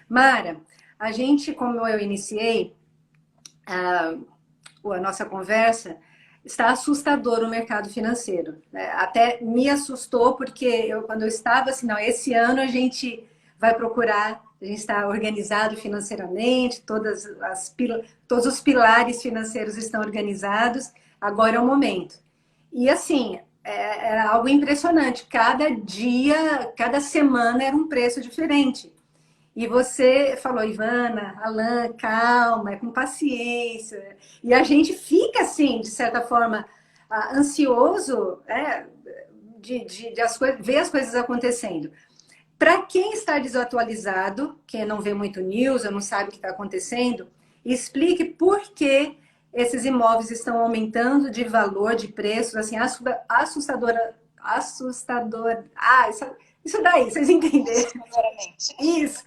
Mara, a gente, como eu iniciei a, a nossa conversa, está assustador o mercado financeiro, né? Até me assustou porque quando eu estava assim, não, esse ano a gente vai procurar, a gente está organizado financeiramente, todos os pilares financeiros estão organizados, agora é o momento. E assim, era algo impressionante. Cada dia, cada semana era um preço diferente. E você falou, Ivana, Alan, calma, é com paciência. E a gente fica assim, de certa forma, ansioso, de ver as coisas acontecendo. Para quem está desatualizado, quem não vê muito news, ou não sabe o que está acontecendo, explique por que esses imóveis estão aumentando de valor, de preços, assim, assustador. Isso daí, vocês entenderam? Assustadoramente. Isso.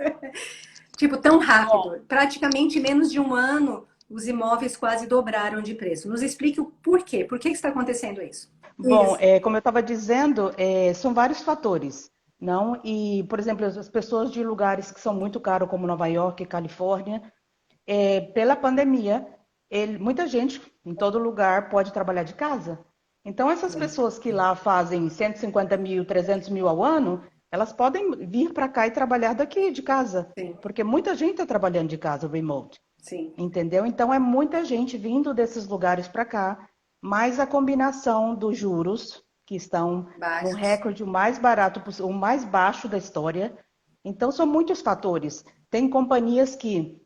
Tipo, tão Bom, rápido. Praticamente em menos de um ano, os imóveis quase dobraram de preço. Nos explique o porquê. Por que está acontecendo isso? Bom, Isso. como eu estava dizendo, são vários fatores, não? E, por exemplo, as pessoas de lugares que são muito caros, como Nova York e Califórnia, pela pandemia, muita gente em todo lugar pode trabalhar de casa. Então, essas pessoas que lá fazem 150 mil, 300 mil ao ano, elas podem vir para cá e trabalhar daqui de casa, Sim, porque muita gente está trabalhando de casa, remote. sim. Entendeu? Então é muita gente vindo desses lugares para cá, mais a combinação dos juros, que estão no Baixos. recorde o mais barato, o mais baixo da história. Então são muitos fatores. Tem companhias que,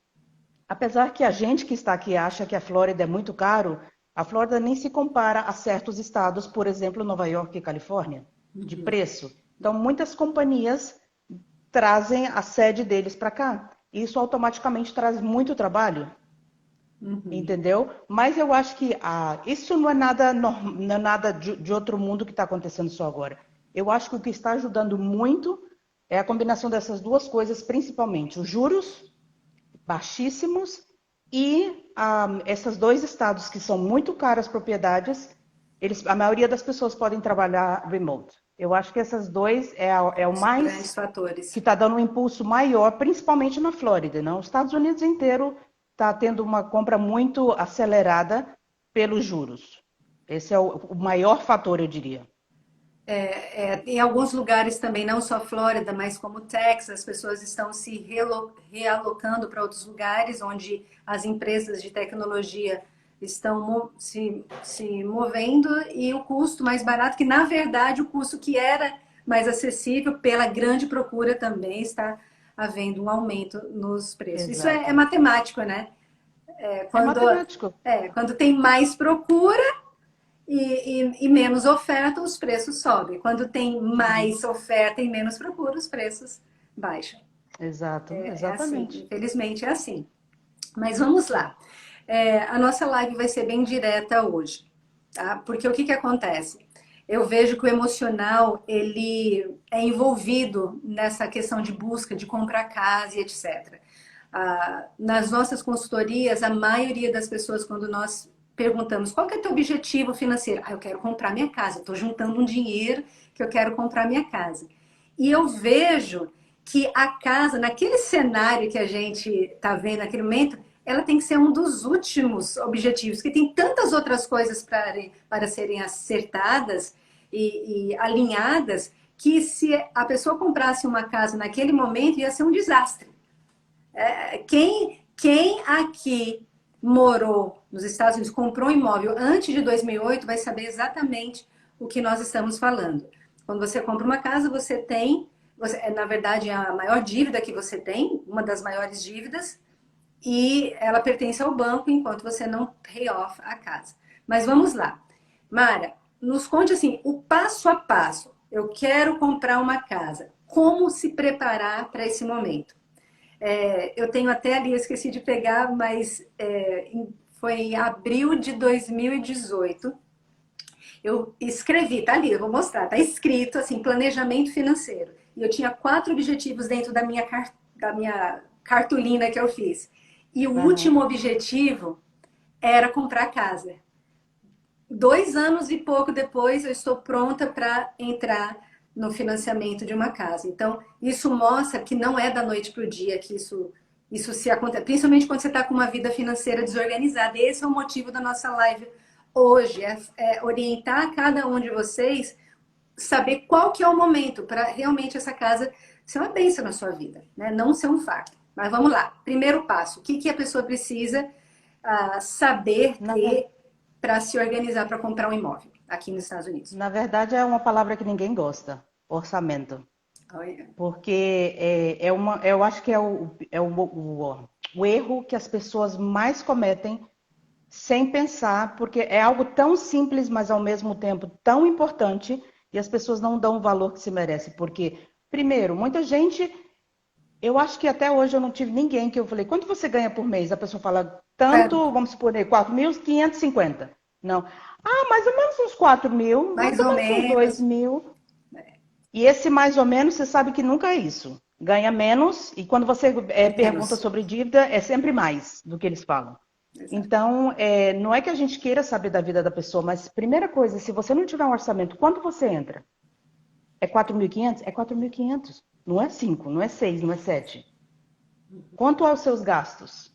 apesar que a gente que está aqui acha que a Flórida é muito caro, a Flórida nem se compara a certos estados, por exemplo, Nova York e Califórnia, de preço. Então muitas companhias trazem a sede deles para cá. Isso automaticamente traz muito trabalho. Uhum. Entendeu? Mas eu acho que isso não é nada, não é nada de outro mundo que está acontecendo só agora. Eu acho que o que está ajudando muito é a combinação dessas duas coisas, principalmente os juros baixíssimos e esses dois estados que são muito caras propriedades, a maioria das pessoas podem trabalhar remote. Eu acho que esses dois é o São mais grandes que fatores. está dando um impulso maior, principalmente na Flórida, não? Os Estados Unidos inteiro está tendo uma compra muito acelerada pelos juros. Esse é o maior fator, eu diria. Em alguns lugares também, não só Flórida, mas como Texas, as pessoas estão se realocando para outros lugares onde as empresas de tecnologia estão se movendo e o custo mais barato, que na verdade o custo que era mais acessível pela grande procura também está havendo um aumento nos preços. Isso é Exato. matemático, né? É, É quando, matemático. quando tem mais procura, e menos oferta, os preços sobem. Quando tem Uhum. mais oferta e menos procura, os preços baixam. Exato, É assim, exatamente. infelizmente é assim. Mas vamos lá. A nossa live vai ser bem direta hoje, tá? Porque o que acontece? Eu vejo que o emocional ele é envolvido nessa questão de busca, de comprar casa e etc. Nas nossas consultorias, a maioria das pessoas, quando nós perguntamos qual que é o teu objetivo financeiro, eu quero comprar minha casa, estou juntando um dinheiro que eu quero comprar minha casa. E eu vejo que a casa, naquele cenário que a gente está vendo naquele momento, ela tem que ser um dos últimos objetivos, que tem tantas outras coisas para serem acertadas e alinhadas, que se a pessoa comprasse uma casa naquele momento, ia ser um desastre. Quem aqui morou nos Estados Unidos, comprou um imóvel antes de 2008, vai saber exatamente o que nós estamos falando. Quando você compra uma casa, você tem, na verdade, a maior dívida que você tem, uma das maiores dívidas, e ela pertence ao banco enquanto você não pay off a casa. Mas vamos lá. Mara, nos conte assim, o passo a passo. Eu quero comprar uma casa. Como se preparar para esse momento? Eu tenho até ali, eu esqueci de pegar, mas foi em abril de 2018. Eu escrevi, tá ali, eu vou mostrar, tá escrito assim, planejamento financeiro. E eu tinha 4 objetivos dentro da minha cartolina que eu fiz. E o Aham. último objetivo era comprar casa. 2 anos e pouco depois, eu estou pronta para entrar no financiamento de uma casa. Então, isso mostra que não é da noite para o dia que isso se acontece, principalmente quando você está com uma vida financeira desorganizada. Esse é o motivo da nossa live hoje, é orientar cada um de vocês, saber qual que é o momento para realmente essa casa ser uma bênção na sua vida, né? Não ser um fardo. Mas vamos lá. Primeiro passo, o que, que a pessoa precisa saber Na, ter para se organizar para comprar um imóvel aqui nos Estados Unidos? na verdade, é uma palavra que ninguém gosta, orçamento. Olha, Porque eu acho que o erro que as pessoas mais cometem sem pensar, porque é algo tão simples, mas ao mesmo tempo tão importante, e as pessoas não dão o valor que se merece. Porque, primeiro, muita gente, eu acho que até hoje eu não tive ninguém que eu falei, quanto você ganha por mês? A pessoa fala, tanto, vamos supor, 4.550. Não. Ah, mais ou menos uns 4.000, mais mais ou ou menos uns dois menos. mil. E esse mais ou menos, você sabe que nunca é isso. Ganha menos, e quando você É pergunta menos. sobre dívida, é sempre mais do que eles falam. Exato. Então, não é que a gente queira saber da vida da pessoa, mas primeira coisa, se você não tiver um orçamento, quanto você entra? É 4.500? É 4.500. Não é 5, não é 6, não é 7. Quanto aos seus gastos?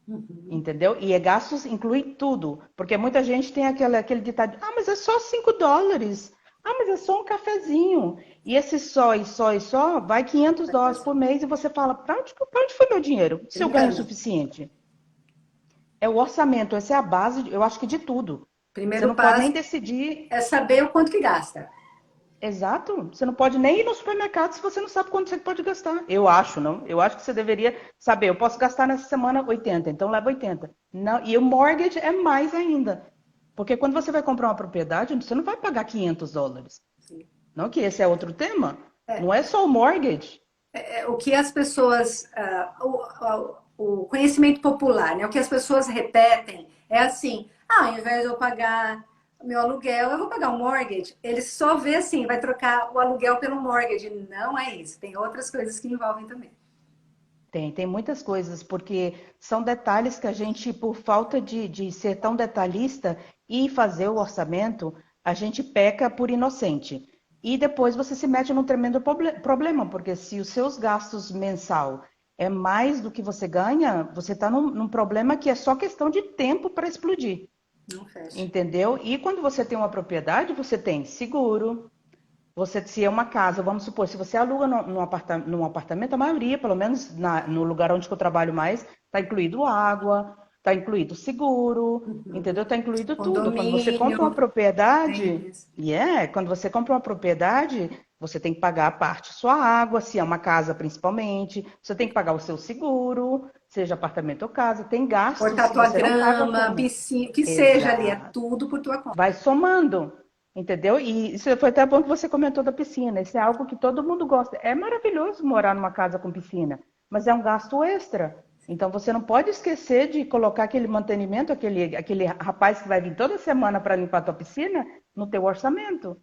Uhum. Entendeu? E gastos inclui tudo. Porque muita gente tem aquele ditado, ah, mas é só US$ 5. Ah, mas é só um cafezinho. E esse só e só e só vai US$ 500 por mês e você fala, pra onde foi meu dinheiro? Se eu ganho o Brincando. suficiente? É o orçamento, essa é a base, eu acho que de tudo. Você Primeiro não pode nem passo decidir é saber o quanto que gasta. exato. Você não pode nem ir no supermercado se você não sabe quanto você pode gastar. Eu acho, não? Eu acho que você deveria saber. Eu posso gastar nessa semana 80, então leva 80. Não, e o mortgage é mais ainda. Porque quando você vai comprar uma propriedade, você não vai pagar US$ 500. Sim. Não que esse é outro tema. É, Não é só o mortgage. o que as pessoas, o conhecimento popular, né? O que as pessoas repetem é assim: ah, ao invés de eu pagar meu aluguel, eu vou pagar um mortgage. Ele só vê assim, vai trocar o aluguel pelo mortgage. Não é isso. Tem outras coisas que envolvem também. Tem muitas coisas, porque são detalhes que a gente, por falta de ser tão detalhista e fazer o orçamento, a gente peca por inocente. E depois você se mete num tremendo problema, porque se os seus gastos mensal é mais do que você ganha, você está num problema que é só questão de tempo para explodir, Não fecha. entendeu? E quando você tem uma propriedade, você tem seguro, você, se é uma casa, vamos supor, se você aluga num apartamento, a maioria, pelo menos no lugar onde eu trabalho mais, está incluído água, está incluído seguro, Uhum. entendeu? Está incluído tudo. Quando você Condomínio, compra uma propriedade, tem. quando você compra uma propriedade, você tem que pagar a parte sua água, se é uma casa principalmente, você tem que pagar o seu seguro, seja apartamento ou casa, tem gastos Cortar que tua você não paga grama, autonomamente. piscina, o que seja ali, é Exato. tudo por tua conta. Vai somando, entendeu? E isso foi até bom que você comentou da piscina. Isso é algo que todo mundo gosta. É maravilhoso morar numa casa com piscina, mas é um gasto extra. Então você não pode esquecer de colocar aquele mantenimento, aquele rapaz que vai vir toda semana para limpar a tua piscina no teu orçamento.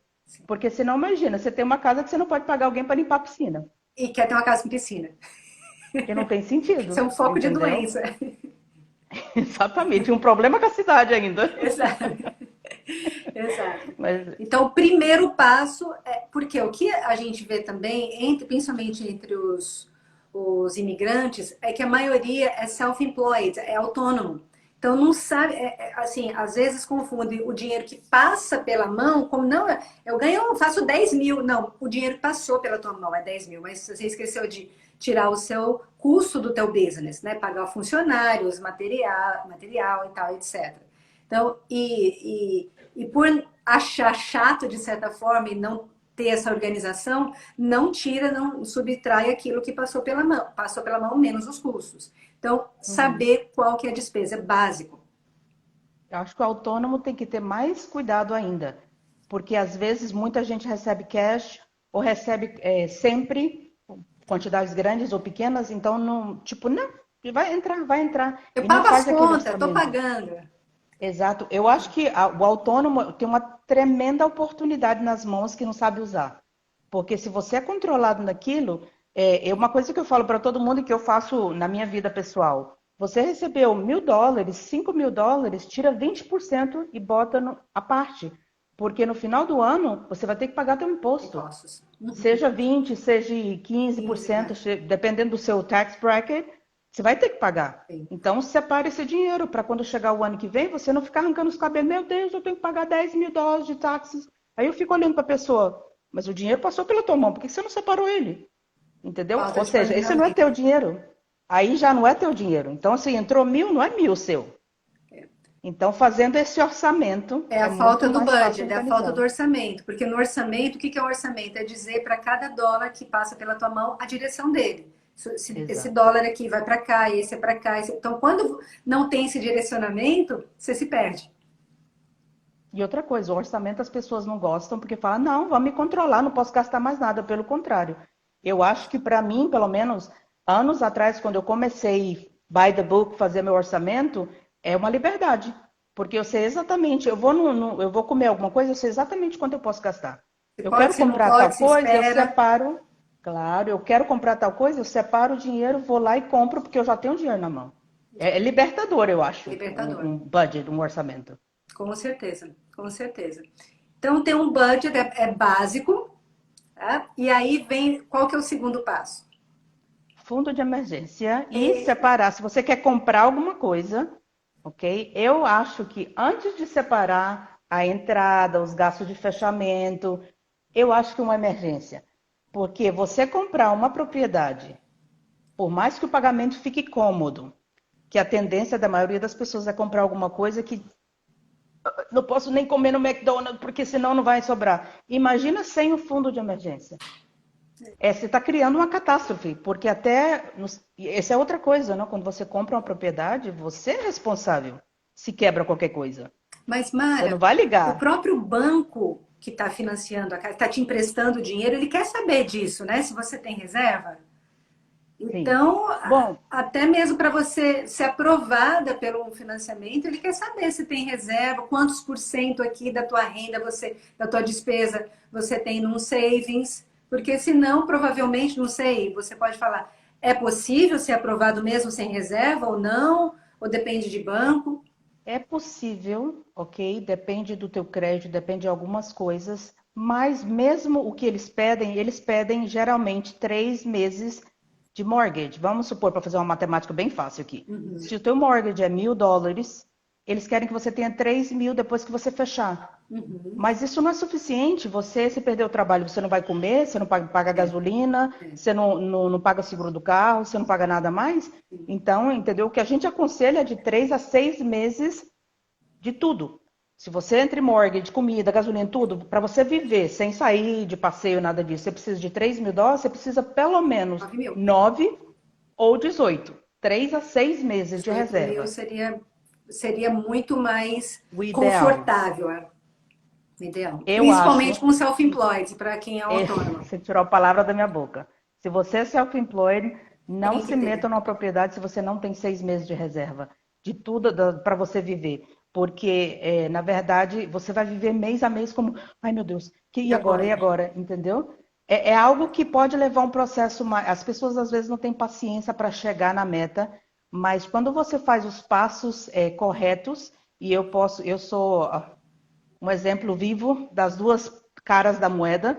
Porque senão, imagina, você tem uma casa que você não pode pagar alguém para limpar a piscina. E quer ter uma casa com piscina. Que não tem Isso é sentido, um foco de entendeu? doença. Exatamente. Um problema com a cidade ainda. Exato. Exato. Mas Então, o primeiro passo é porque o que a gente vê também, principalmente entre os imigrantes, é que a maioria é self-employed, é autônomo. Então não sabe, assim, às vezes confunde o dinheiro que passa pela mão, como não, eu ganho, faço 10 mil. Não, o dinheiro que passou pela tua mão é 10 mil, mas você esqueceu de tirar o seu custo do teu business, né? Pagar funcionários, material e tal, etc. Então, e por achar chato de certa forma e não ter essa organização, não tira, não subtrai aquilo que passou pela mão menos os custos. Então, uhum. saber qual que é a despesa é básico. Eu acho que o autônomo tem que ter mais cuidado ainda, porque às vezes muita gente recebe cash ou recebe sempre quantidades grandes ou pequenas, então não, tipo, não, vai entrar Eu e não pago as faz aquele contas, estou orçamento. pagando. Exato. Eu acho que o autônomo tem uma tremenda oportunidade nas mãos que não sabe usar. Porque se você é controlado naquilo, é uma coisa que eu falo para todo mundo e que eu faço na minha vida pessoal. Você recebeu US$ 1.000, US$ 5.000, tira 20% e bota à parte. Porque no final do ano, você vai ter que pagar teu imposto. Impostos. Uhum. Seja 20, seja 15, né? 15%, dependendo do seu tax bracket, você vai ter que pagar. Sim. Então, separe esse dinheiro para quando chegar o ano que vem, você não ficar arrancando os cabelos. Meu Deus, eu tenho que pagar $10.000 de taxas. Aí eu fico olhando para a pessoa, mas o dinheiro passou pela tua mão, por que você não separou ele? Entendeu? Falta Ou de seja, esse não é planejamento. teu dinheiro. Aí já não é teu dinheiro. Então, se entrou 1.000, não é 1.000 seu. Então, fazendo esse orçamento, É é a falta muito do mais fácil budget, é a falta do organizar. orçamento. Porque no orçamento, o que que é o orçamento? É dizer para cada dólar que passa pela tua mão a direção dele. Esse Exato. dólar aqui vai para cá, esse é para cá. Então, quando não tem esse direcionamento, você se perde. E outra coisa, o orçamento as pessoas não gostam porque falam, não, vamos me controlar, não posso gastar mais nada. Pelo contrário, eu acho que para mim, pelo menos anos atrás, quando eu comecei by the book, fazer meu orçamento, é uma liberdade. Porque eu sei exatamente, eu vou comer alguma coisa, eu sei exatamente quanto eu posso gastar. Se Eu pode, quero se não comprar pode, tal se coisa, eu espera. separo. Claro, eu quero comprar tal coisa, eu separo o dinheiro, vou lá e compro porque eu já tenho o dinheiro na mão. É libertador, eu acho, Libertador. um budget, um orçamento. Com certeza, com certeza. Então, ter um budget é básico, tá? E aí vem, qual que é o segundo passo? Fundo de emergência e É, separar. Se você quer comprar alguma coisa, ok? Eu acho que antes de separar a entrada, os gastos de fechamento, eu acho que uma emergência. Porque você comprar uma propriedade, por mais que o pagamento fique cômodo, que a tendência da maioria das pessoas é comprar alguma coisa que não posso nem comer no McDonald's, porque senão não vai sobrar. Imagina sem o fundo de emergência. Você está criando uma catástrofe, porque essa é outra coisa, não? Quando você compra uma propriedade, você é responsável se quebra qualquer coisa. mas, Você Mara, não vai o ligar. próprio banco que está financiando a casa, está te emprestando dinheiro, ele quer saber disso, né? Se você tem reserva. Sim. Então, Bom, até mesmo para você ser aprovada pelo financiamento, ele quer saber se tem reserva, quantos por cento aqui da tua renda, da tua despesa, você tem num savings, porque senão, provavelmente, não sei, você pode falar, é possível ser aprovado mesmo sem reserva ou não? Ou depende de banco? é possível, ok? Depende do teu crédito, depende de algumas coisas, mas mesmo o que eles pedem geralmente 3 meses de mortgage. Vamos supor, para fazer uma matemática bem fácil aqui. Uhum, Se o teu mortgage é $1.000, eles querem que você tenha 3.000 depois que você fechar. uhum. Mas isso não é suficiente. Você, se perder o trabalho, você não vai comer, você não paga É, gasolina, é. você não paga seguro do carro, você não paga nada mais. Então, entendeu? O que a gente aconselha é de 3 a 6 meses de tudo. Se você entre mortgage, comida, gasolina, tudo, para você viver sem sair de passeio, nada disso, você precisa de $3.000, você precisa pelo menos 9 mil. 9 ou 18. 3 a 6 meses de 18 mil reserva. seria muito mais O ideal. confortável, o ideal. Eu Principalmente acho com que self-employed, para quem é autônomo. você tirou a palavra da minha boca. Se você é self-employed, não Tem que se ter. meta numa propriedade se você não tem 6 meses de reserva de tudo para você viver. Porque, na verdade, você vai viver mês a mês como, ai meu Deus, E e agora? agora? E agora? Entendeu? É algo que pode levar um processo mais. As pessoas às vezes não têm paciência para chegar na meta, mas quando você faz os passos corretos, e eu sou um exemplo vivo das duas caras da moeda.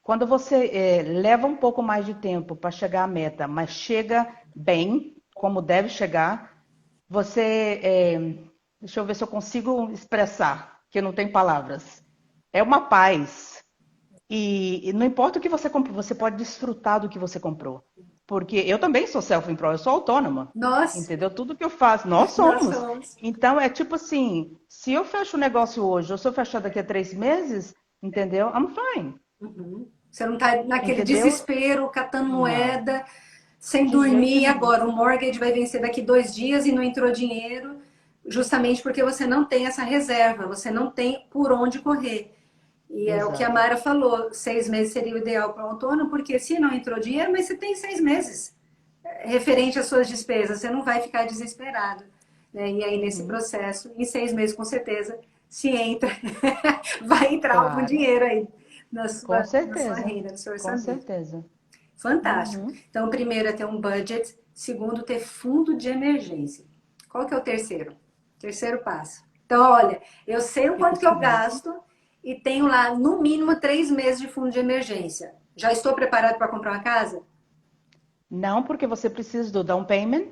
Quando você leva um pouco mais de tempo para chegar à meta, mas chega bem, como deve chegar, você. Deixa eu ver se eu consigo expressar, que não tem palavras. É uma paz. E não importa o que você comprou, você pode desfrutar do que você comprou. Porque eu também sou self-employed, eu sou autônoma. Nós, Entendeu? Tudo que eu faço, nós nós somos. somos. Então, é tipo assim, se eu fecho o negócio hoje, ou se eu fechar daqui a 3 meses, entendeu? I'm fine. Uhum. Você não está naquele Entendeu? desespero, catando Não, moeda, sem de jeito dormir. nenhum. Agora, o mortgage vai vencer daqui 2 dias e não entrou dinheiro, justamente porque você não tem essa reserva, você não tem por onde correr. E é o que a Exato. Mara falou: 6 meses seria o ideal para o autônomo, porque se não entrou dinheiro, mas você tem 6 meses referente às suas despesas, você não vai ficar desesperado. Né? E aí, nesse Uhum. processo, em 6 meses, com certeza, se entra, vai entrar algum Claro, dinheiro aí com na sua certeza. renda, no seu Com orçamento. certeza. Fantástico. Uhum. Então, o primeiro é ter um budget, segundo, ter fundo de emergência. Qual que é o terceiro? Terceiro passo. Então, olha, eu sei o quanto que eu Investimento. gasto e tenho lá no mínimo 3 meses de fundo de emergência. Já estou preparado para comprar uma casa? Não, porque você precisa do down payment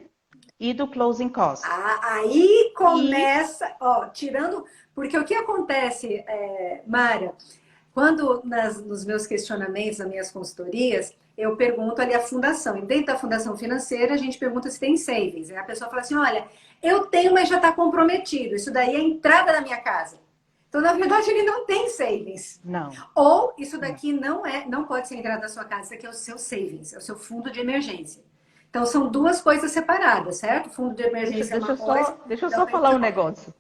e do closing cost. Aí E começa, ó, tirando. Porque o que acontece, Mara, quando nos meus questionamentos, nas minhas consultorias, eu pergunto ali a fundação. E dentro da fundação financeira, a gente pergunta se tem savings. Aí a pessoa fala assim: olha, eu tenho, mas já está comprometido. Isso daí é a entrada da minha casa. Então, na verdade, ele não tem savings. não. Ou isso Não. daqui não pode ser a entrada da sua casa, isso aqui é o seu savings, é o seu fundo de emergência. Então, são duas coisas separadas, certo? Fundo de Deixa, emergência é deixa uma eu coisa, só, deixa eu não só é falar um outra. negócio.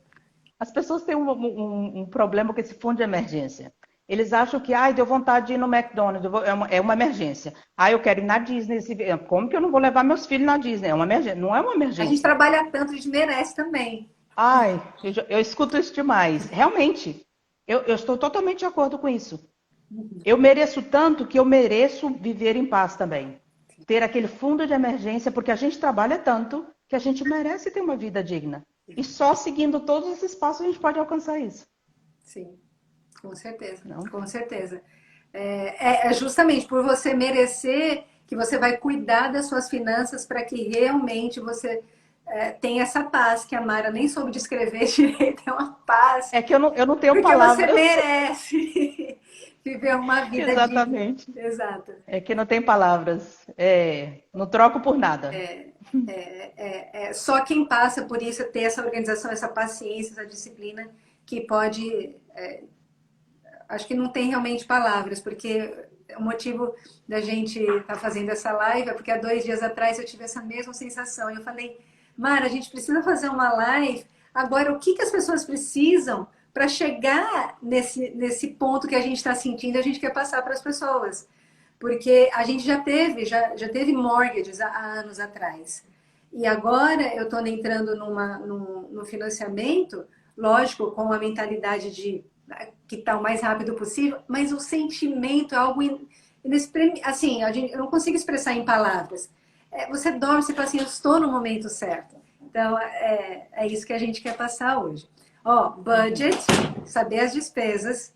As pessoas têm um problema com esse fundo de emergência. Eles acham que, ai, deu vontade de ir no McDonald's, é uma emergência. Ah, eu quero ir na Disney. Como que eu não vou levar meus filhos na Disney? É uma emergência. Não é uma A gente emergência. trabalha tanto, a gente merece também. Ai, eu escuto isso demais. Realmente, eu estou totalmente de acordo com isso. Eu mereço tanto que eu mereço viver em paz também. Ter aquele fundo de emergência, porque a gente trabalha tanto que a gente merece ter uma vida digna. E só seguindo todos esses passos a gente pode alcançar isso. Sim, com certeza, Não? com certeza. É justamente por você merecer que você vai cuidar das suas finanças para que realmente você tenha essa paz que a Mara nem soube descrever direito, é uma paz, É que eu não tenho porque você palavras. merece viver uma vida digna. Exatamente. Exato. É que não tem palavras. Não troco por nada. Só quem passa por isso ter essa organização, essa paciência, essa disciplina que pode. Acho que não tem realmente palavras, porque o motivo da gente estar fazendo essa live é porque há 2 dias atrás eu tive essa mesma sensação. E eu falei, Mara, a gente precisa fazer uma live. Agora, o que as pessoas precisam para chegar nesse ponto que a gente está sentindo, a gente quer passar para as pessoas? Porque a gente já teve mortgages há anos atrás. E agora eu estou entrando no financiamento, lógico, com a mentalidade de que está o mais rápido possível, mas o sentimento é algo assim, eu não consigo expressar em palavras. Você dorme, você fala assim, eu estou no momento certo. Então, é isso que a gente quer passar hoje. Ó, budget, saber as despesas,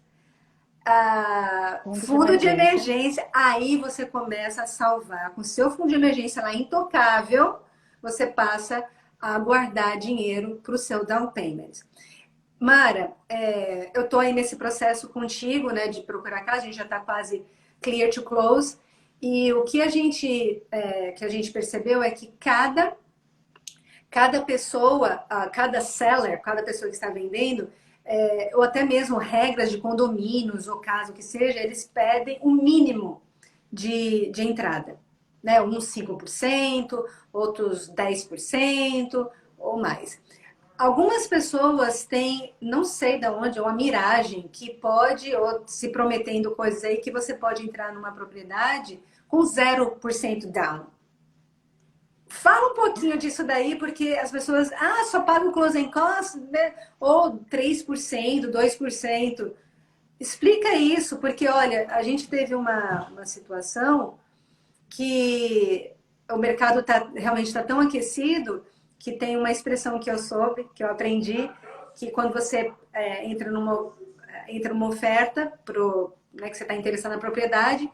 Fundo de fundo de emergência. emergência, aí você começa a salvar. Com seu fundo de emergência lá intocável, você passa a guardar dinheiro para o seu down payment. Mara, eu estou aí nesse processo contigo, né, de procurar casa, a gente já está quase clear to close, e o que a gente percebeu é que cada pessoa, cada seller, cada pessoa que está vendendo, ou até mesmo regras de condomínios, ou caso que seja, eles pedem um mínimo de entrada. Né? Uns 5%, outros 10% ou mais. Algumas pessoas têm, não sei de onde, uma miragem que pode, ou se prometendo coisas aí, que você pode entrar numa propriedade com 0% down. Fala um pouquinho disso daí, porque as pessoas, só paga o closing cost, né? Ou 3%, 2%. Explica isso, porque olha, a gente teve uma situação que o mercado realmente está tão aquecido que tem uma expressão que eu soube, que eu aprendi, que quando você entra numa oferta né, que você está interessado na propriedade,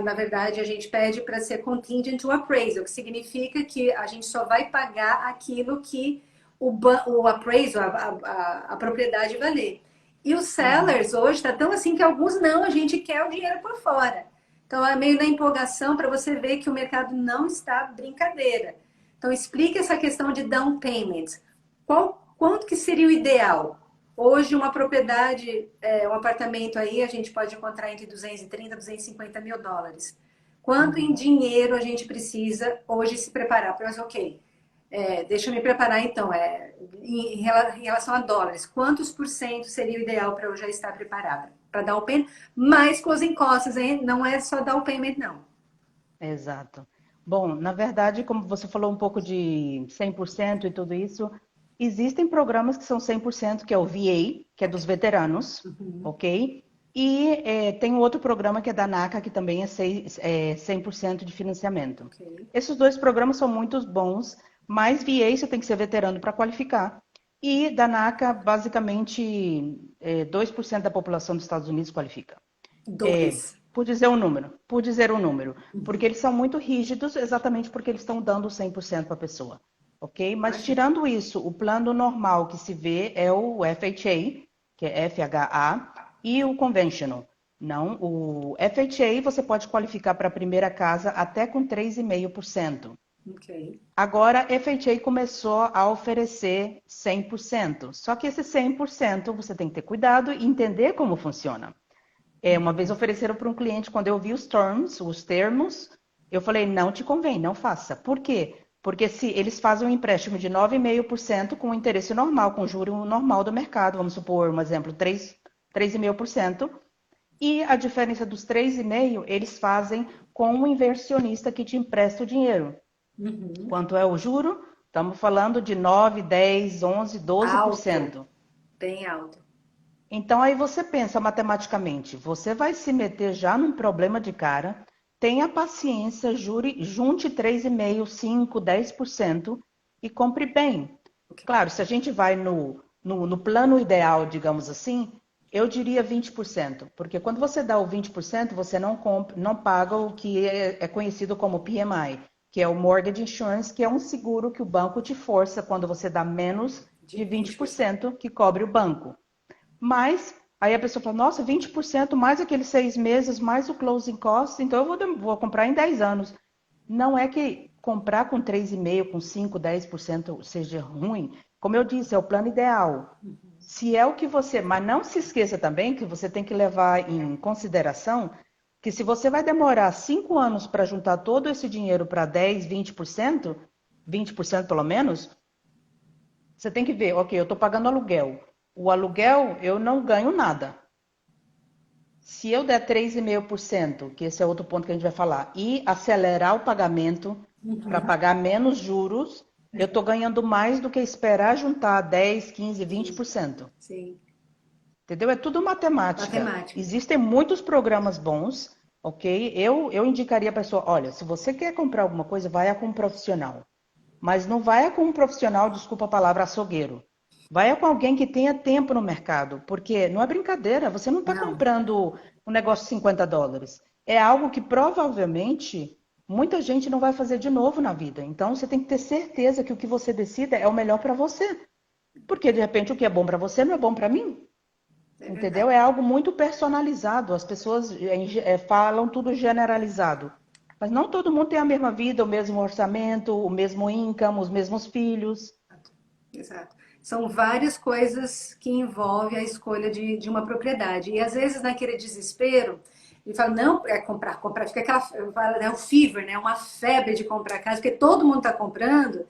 na verdade, a gente pede para ser contingent to appraisal, que significa que a gente só vai pagar aquilo que o appraisal, a propriedade valer. E os sellers hoje está tão assim que alguns não, a gente quer o dinheiro por fora. Então é meio na empolgação para você ver que o mercado não está brincadeira. Então explique essa questão de down payment. Quanto que seria o ideal? Hoje uma propriedade, um apartamento aí, a gente pode encontrar entre 230 e 250 mil dólares. Quanto em dinheiro a gente precisa hoje se preparar? Para ok, deixa eu me preparar então, em relação a dólares, quantos por cento seria o ideal para eu já estar preparada? Para dar o payment, mais closing costs, hein? Não é só dar o payment, não. Exato. Bom, na verdade, como você falou um pouco de 100% e tudo isso, existem programas que são 100%, que é o VA, que é dos veteranos, ok? E tem um outro programa que é da NACA, que também é 100% de financiamento. Okay. Esses dois programas são muito bons, mas VA você tem que ser veterano para qualificar. E da NACA, basicamente, 2% da população dos Estados Unidos qualifica. Dois. Por dizer um número, porque Uhum. eles são muito rígidos, exatamente porque eles estão dando 100% para a pessoa, ok? Mas Imagina. tirando isso, o plano normal que se vê é o FHA, que é FHA, e o Conventional. Não, o FHA você pode qualificar para a primeira casa até com 3,5%. Ok. Agora, FHA começou a oferecer 100%. Só que esse 100% você tem que ter cuidado e entender como funciona. Uma vez ofereceram para um cliente, quando eu vi os termos, eu falei, não te convém, não faça. Por quê? Porque se eles fazem um empréstimo de 9,5% com interesse normal, com juro normal do mercado, vamos supor, um exemplo, 3,5%, e a diferença dos 3,5% eles fazem com um inversionista que te empresta o dinheiro. Uhum. Quanto é o juro? Estamos falando de 9, 10, 11, Alto. 12%. Bem alto. Então aí você pensa matematicamente, você vai se meter já num problema de cara, tenha paciência, junte 3,5, 5, 10% e compre bem. Ok. Claro, se a gente vai no plano ideal, digamos assim, eu diria 20%, porque quando você dá o 20%, você não paga o que é conhecido como PMI, que é o Mortgage Insurance, que é um seguro que o banco te força quando você dá menos De de 20%. 20% que cobre o banco. Mas aí a pessoa fala, nossa, 20% mais aqueles 6 meses, mais o closing costs, então eu vou comprar em 10 anos. Não é que comprar com 3,5%, com 5, 10% seja ruim. Como eu disse, é o plano ideal. Se é o que você. Mas não se esqueça também que você tem que levar em consideração que se você vai demorar 5 anos para juntar todo esse dinheiro para 10, 20%, 20% pelo menos, você tem que ver, ok, eu estou pagando aluguel. O aluguel eu não ganho nada. Se eu der 3,5%, que esse é outro ponto que a gente vai falar, e acelerar o pagamento para Uhum. pagar menos juros, eu estou ganhando mais do que esperar juntar 10, 15, 15. 20%. Sim. Entendeu? É tudo matemática. Matemática. Existem muitos programas bons, ok? Eu indicaria a pessoa, olha, se você quer comprar alguma coisa, vai com um profissional. Mas não vai com um profissional, desculpa a palavra, açougueiro. Vai com alguém que tenha tempo no mercado, porque não é brincadeira, você não está Não. comprando um negócio de $50. É algo que provavelmente muita gente não vai fazer de novo na vida. Então você tem que ter certeza que o que você decida é o melhor para você. Porque de repente o que é bom para você não é bom para mim. É Entendeu? verdade. É algo muito personalizado. As pessoas falam tudo generalizado. Mas não todo mundo tem a mesma vida, o mesmo orçamento, o mesmo income, os mesmos filhos. Exato. São várias coisas que envolvem a escolha de uma propriedade. E às vezes, naquele desespero, ele fala, não, é comprar, comprar. Fica aquela, né, o fever, né? Uma febre de comprar casa, porque todo mundo está comprando.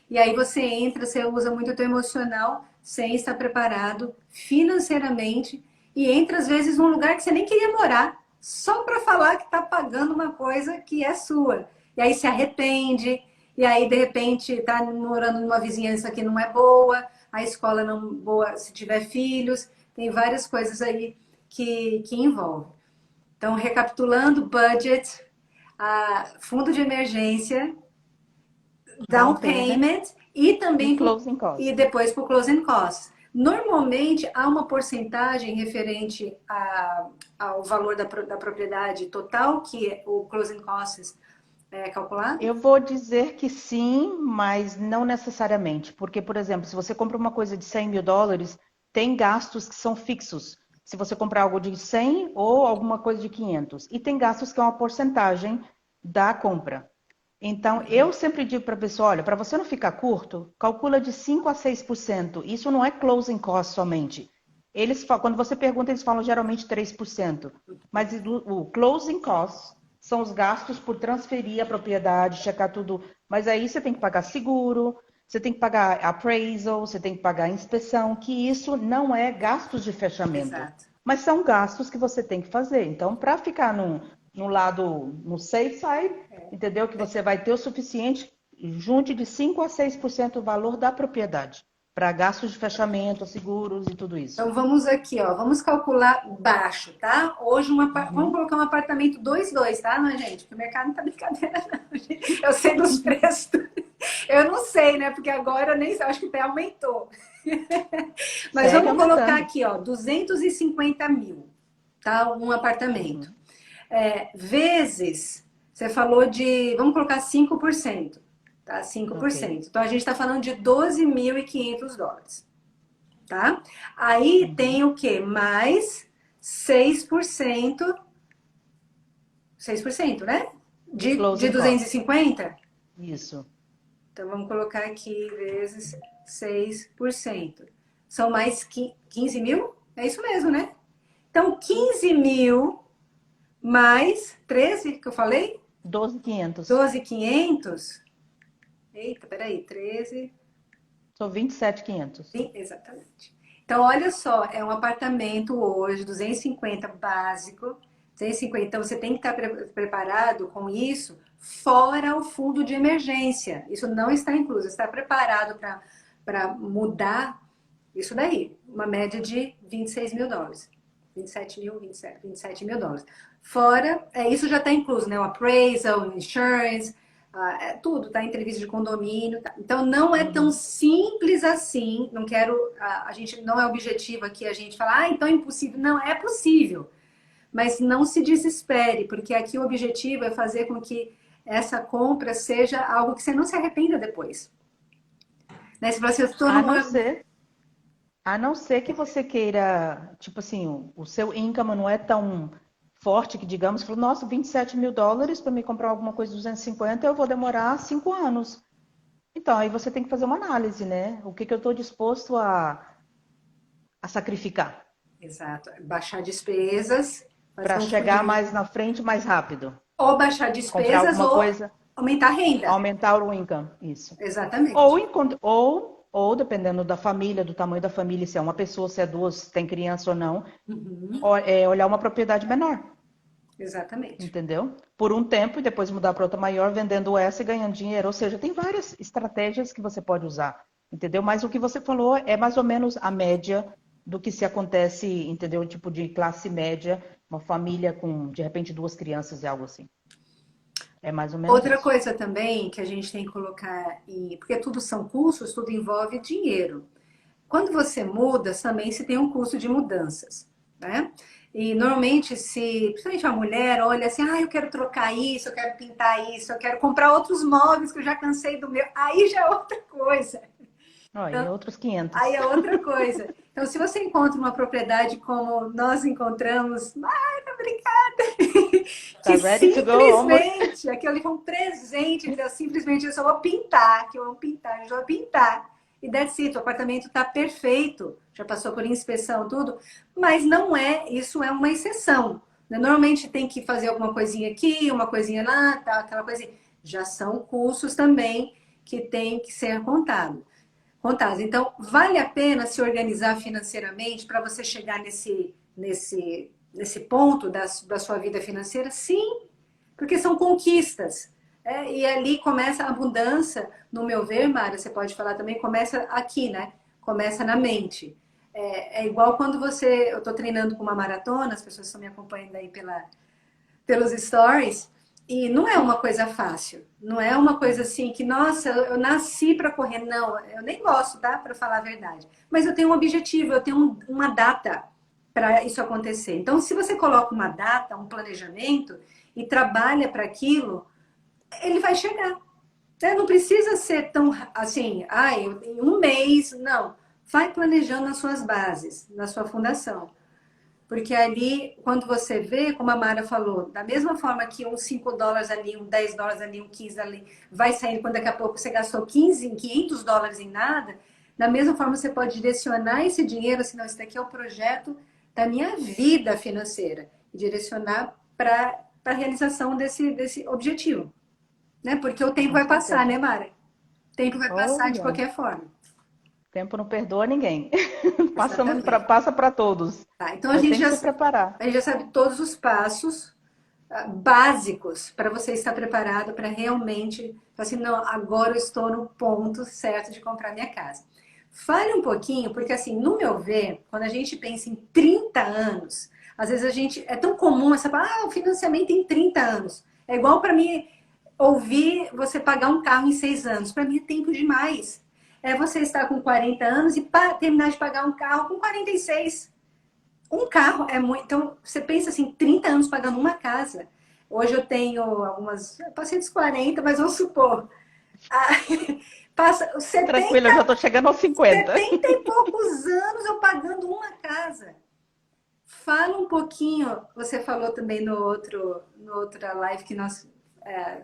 E aí você entra, você usa muito o teu emocional sem estar preparado financeiramente. E entra, às vezes, num lugar que você nem queria morar, só para falar que está pagando uma coisa que é sua. E aí se arrepende, e aí, de repente, tá morando numa vizinhança que não é boa, a escola não boa se tiver filhos, tem várias coisas aí que envolvem. Então, recapitulando, budget, fundo de emergência, Down down payment payment e e também closing e costs. depois para o closing costs. Normalmente há uma porcentagem referente ao valor da propriedade total que o closing costs é calculado? Eu vou dizer que sim, mas não necessariamente. Porque, por exemplo, se você compra uma coisa de $100.000, tem gastos que são fixos. Se você comprar algo de 100 ou alguma coisa de 500. E tem gastos que é uma porcentagem da compra. Então, eu sempre digo para a pessoa, olha, para você não ficar curto, calcula de 5 a 6%. Isso não é closing cost somente. Quando você pergunta, eles falam geralmente 3%. Mas o closing cost são os gastos por transferir a propriedade, checar tudo. Mas aí você tem que pagar seguro, você tem que pagar appraisal, você tem que pagar inspeção, que isso não é gastos de fechamento. Exato. Mas são gastos que você tem que fazer. Então, para ficar no lado, no safe side, entendeu? Que você vai ter o suficiente, junte de 5 a 6% o valor da propriedade, para gastos de fechamento, seguros e tudo isso. Então vamos aqui, ó, vamos calcular baixo, tá? Hoje vamos colocar um apartamento 2 2, tá, não, gente? Porque o mercado não tá brincadeira, não, gente. Eu sei dos preços. Eu não sei, né? Porque agora eu nem sei, acho que até aumentou. Mas Segue vamos colocar aumentando. aqui, ó, 250 mil, tá? Um apartamento. Uhum, Vezes, você falou de, vamos colocar 5%, tá? cinco por ok. cento. Então a gente está falando de US$ 12.500, tá? Aí Uhum. tem o quê? Mais 6%, 6%, né? De De closing costs. 250. Isso. Então vamos colocar aqui vezes 6%. São mais 15 mil? É isso mesmo, né? Então 15 mil mais 13 que eu falei? 12.500. 12.500. Eita, peraí, 13. São 27.500. Sim, exatamente. Então, olha só, é um apartamento hoje, 250 básico, 250. Então, você tem que estar preparado com isso, fora o fundo de emergência. Isso não está incluso. Está preparado para mudar isso daí, uma média de US$ 26.000. 27 mil, 27 mil dólares. Fora, isso já está incluso, né? O appraisal, o insurance, tudo, tá? Entrevista de condomínio. Tá? Então, não é tão Uhum. simples assim. Não quero. A gente não é objetivo aqui a gente falar, então é impossível. Não, é possível. Mas não se desespere, porque aqui o objetivo é fazer com que essa compra seja algo que você não se arrependa depois. Né? Se você estou A não numa. ser, a não ser que você queira, tipo assim, o seu income não é tão forte que, digamos, falou, nossa, 27 mil dólares para me comprar alguma coisa de 250, eu vou demorar 5 anos. Então, aí você tem que fazer uma análise, né? O que que eu estou disposto a sacrificar Exato. Baixar despesas, fazer para um fundo chegar de. mais na frente mais rápido. Ou baixar Comprar despesas alguma ou coisa, aumentar a renda. aumentar o income, isso. Ou, Exatamente. ou dependendo da família, do tamanho da família, se é uma pessoa, se é duas, se tem criança ou não, Uhum. olhar uma propriedade menor, Exatamente. entendeu? Por um tempo e depois mudar para outra maior, vendendo essa e ganhando dinheiro. Ou seja, tem várias estratégias que você pode usar, entendeu? Mas o que você falou é mais ou menos a média do que se acontece, entendeu? Tipo de classe média, uma família com, de repente, duas crianças e algo assim. É mais ou menos Outra isso. coisa também que a gente tem que colocar porque tudo são custos, tudo envolve dinheiro. Quando você muda, também se tem um custo de mudanças, né? E normalmente, se, principalmente a mulher, olha assim, eu quero trocar isso, eu quero pintar isso, eu quero comprar outros móveis que eu já cansei do meu, aí já é outra coisa. Ó, e Então, outros aí 500. é outra coisa. Então, se você encontra uma propriedade como nós encontramos, obrigada, Tá que ready to go home? simplesmente, aquilo ali foi um presente, entendeu? Simplesmente eu só vou pintar, que eu amo pintar, eu só vou pintar. E that's it, o apartamento está perfeito, já passou por inspeção, tudo, mas não é, isso é uma exceção. Né? Normalmente tem que fazer alguma coisinha aqui, uma coisinha lá, tá, aquela coisinha. Já são custos também que tem que ser contados. Então, vale a pena se organizar financeiramente para você chegar nesse ponto da sua vida financeira? Sim, porque são conquistas. E ali começa a mudança, no meu ver, Mara, você pode falar também, começa aqui, né? Começa na mente. É igual quando eu estou treinando com uma maratona, as pessoas estão me acompanhando aí pelos stories, e não é uma coisa fácil. Não é uma coisa assim que, nossa, eu nasci para correr. Não, eu nem gosto, tá? Para falar a verdade. Mas eu tenho um objetivo, eu tenho uma data para isso acontecer. Então, se você coloca uma data, um planejamento e trabalha para aquilo, ele vai chegar. Não precisa ser tão assim, em um mês, não. Vai planejando as suas bases, na sua fundação. Porque ali, quando você vê, como a Mara falou, da mesma forma que uns US$ 5 ali, uns US$ 10 ali, uns 15 ali, vai saindo quando daqui a pouco você gastou 15, US$ 500 em nada, da mesma forma você pode direcionar esse dinheiro, assim, não, esse daqui é o projeto da minha vida financeira, e direcionar para a realização desse objetivo. Né? Porque o tempo Com vai passar, certeza. né, Mara? O tempo vai Oh, passar de yeah. qualquer forma. Tempo não perdoa ninguém. Exatamente. Passa para todos. Tá, então Então tem que se preparar. a gente já sabe todos os passos básicos para você estar preparado para realmente falar assim, não, agora eu estou no ponto certo de comprar minha casa. Fale um pouquinho, porque assim, no meu ver, quando a gente pensa em 30 anos, às vezes a gente é tão comum essa palavra, o financiamento em 30 anos. É igual para mim, ouvir você pagar um carro em 6 anos. Para mim é tempo demais. É você estar com 40 anos e terminar de pagar um carro com 46. Um carro é muito. Então, você pensa assim, 30 anos pagando uma casa. Hoje eu tenho algumas. Eu passei dos 40, mas vamos supor. Ah, passa Tranquila, eu já tô chegando aos 50. 70 e poucos anos eu pagando uma casa. Fala um pouquinho, você falou também no outra live que nós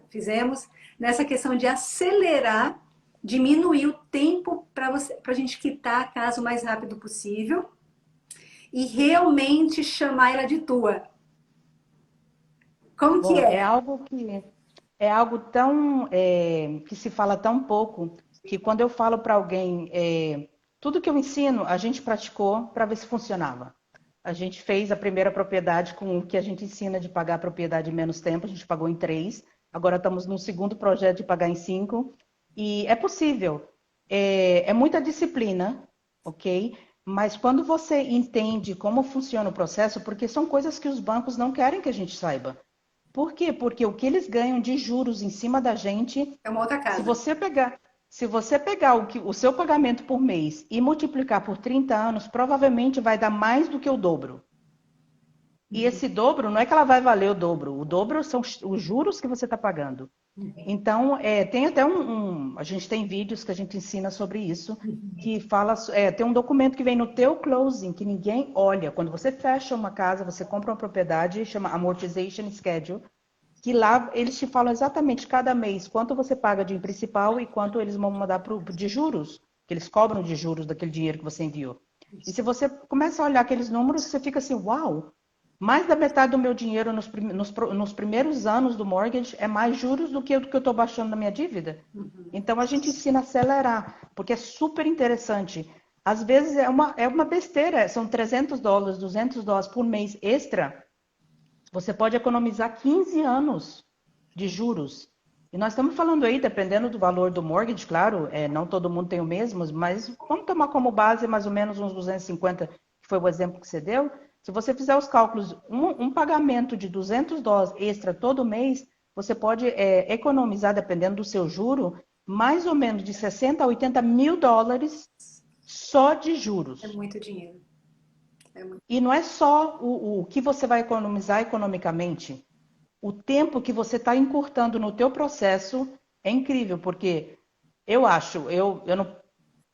fizemos, nessa questão de acelerar, diminuir o tempo para a gente quitar a casa o mais rápido possível e realmente chamar ela de tua. Como que Bom, é? é algo tão que se fala tão pouco que quando eu falo para alguém, tudo que eu ensino, a gente praticou para ver se funcionava. A gente fez a primeira propriedade com o que a gente ensina de pagar a propriedade em menos tempo, a gente pagou em 3, agora estamos no segundo projeto de pagar em 5, e é possível. É muita disciplina, ok? Mas quando você entende como funciona o processo, porque são coisas que os bancos não querem que a gente saiba. Por quê? Porque o que eles ganham de juros em cima da gente, É uma outra se casa. você pegar, se você pegar o seu pagamento por mês e multiplicar por 30 anos, provavelmente vai dar mais do que o dobro. E esse dobro não é que ela vai valer o dobro são os juros que você está pagando. Então, tem até a gente tem vídeos que a gente ensina sobre isso, que fala, tem um documento que vem no teu closing, que ninguém olha. Quando você fecha uma casa, você compra uma propriedade, chama Amortization Schedule, que lá eles te falam exatamente cada mês quanto você paga de principal e quanto eles vão mandar de juros, que eles cobram de juros daquele dinheiro que você enviou. E se você começa a olhar aqueles números, você fica assim, uau, mais da metade do meu dinheiro nos primeiros anos do mortgage é mais juros do que o que eu estou baixando na minha dívida. Então a gente ensina a acelerar, porque é super interessante. Às vezes é uma besteira, são US$ 300, US$ 200 por mês extra. Você pode economizar 15 anos de juros. E nós estamos falando aí, dependendo do valor do mortgage, claro, não todo mundo tem o mesmo, mas vamos tomar como base mais ou menos uns 250, que foi o exemplo que você deu. Se você fizer os cálculos, um pagamento de US$ 200 extra todo mês, você pode economizar, dependendo do seu juro, mais ou menos de 60 a 80 mil dólares só de É juros. muito dinheiro. É muito... E não é só o que você vai economizar economicamente. O tempo que você está encurtando no teu processo é incrível, porque eu acho, eu não,